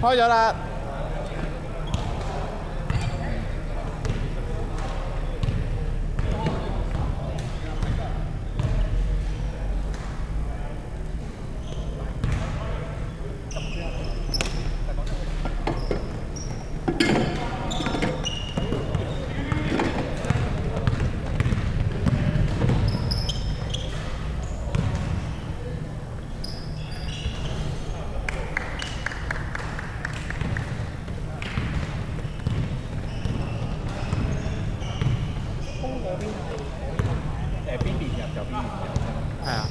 開咗啦。邊邊入就邊邊入。係啊。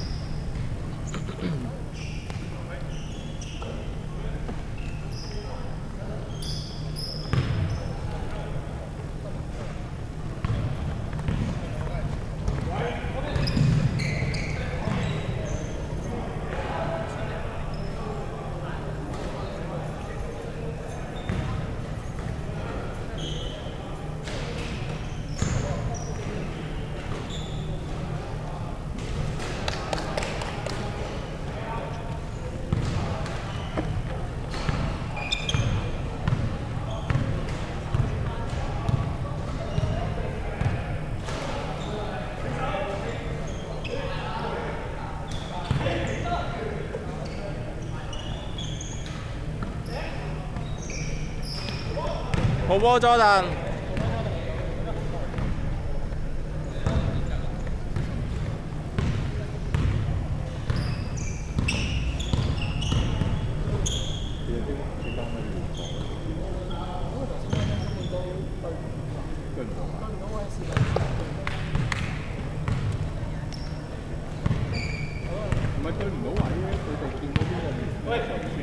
好波，Jordan。唔係對唔到位咧，佢哋見到邊個面上先。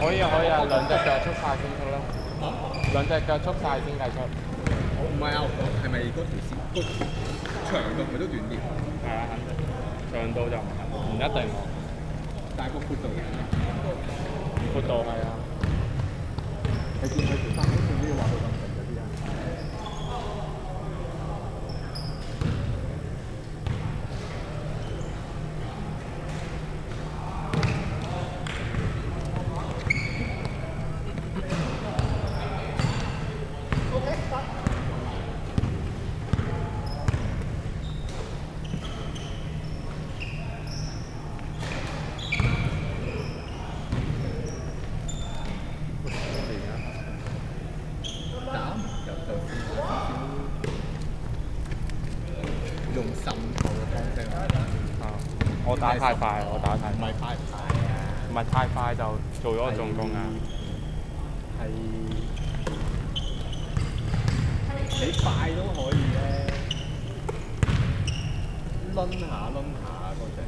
可以可以啊，兩隻腳速晒先出啦。兩隻腳速晒先計出。唔係啊，係咪嗰條線個長度咪都短啲？係啊，肯定。長度就唔一定喎。但係個闊度嘅。闊度係啊。你見佢條衫好似呢個話佢咁長嗰啲啊？用滲透嘅方式啊！我打太快，我打太快。唔係快唔快啊？唔係太快就做咗個進攻啊！係你快都可以咧，攆下嗰隻。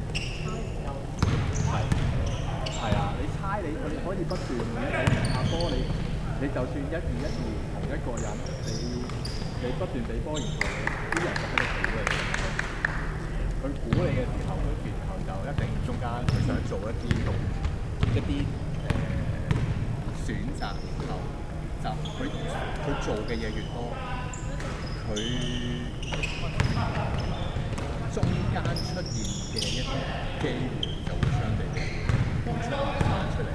係啊！你猜你可以不斷你下波你就算1-2-1-2同一個人，你不斷俾波，然後啲人就喺度估你。佢估你嘅時候，就一定中間佢想做一啲選擇，然後就佢做嘅嘢越多，佢中間出現嘅一啲機會就會相對地出翻出嚟。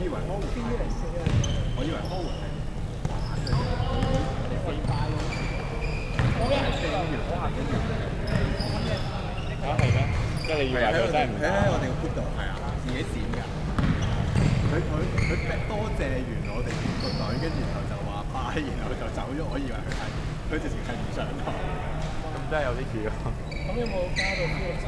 以為柯湖係，我以為柯湖係玩嘅，我哋飛快咯，我係飛完我行緊完。嚇係咩？即係你以為佢真係唔打？喺我哋個 group 度係啊，自己閃㗎。佢多謝完我哋個隊，跟住然後就話拜，然後就走咗。我以為佢直情係唔上堂。咁真係有啲似喎。咁有冇加到邊個上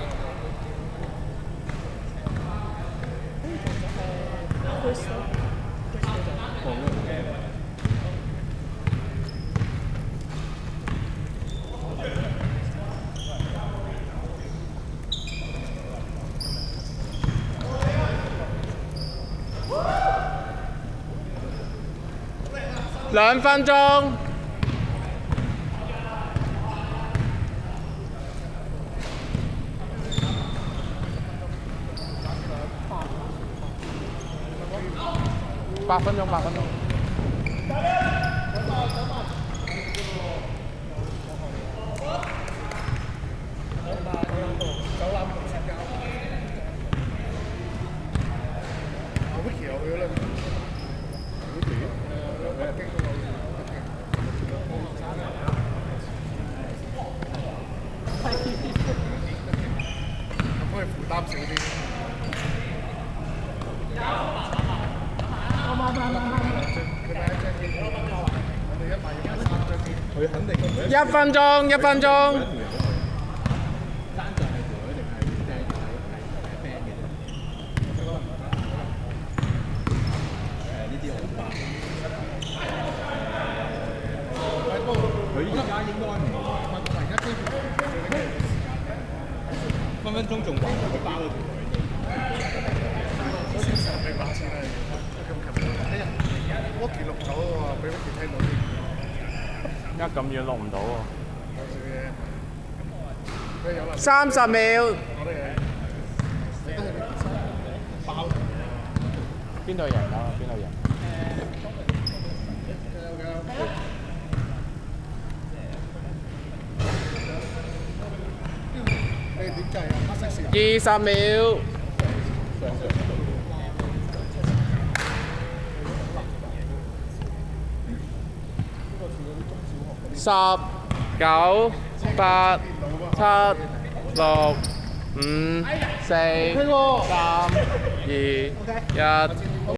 ？2分鐘。8分鐘，8分鐘。佢肯定1分鐘，1分鐘。爭在係條女定係係 band 嘅啫。呢啲我唔白。佢而家應該唔係，分分鐘仲話佢包咗條女。而家咁遠錄唔到喎。30秒。邊度贏啊？邊度贏？20秒。10、9、8、7、6、5、4、3、2、1。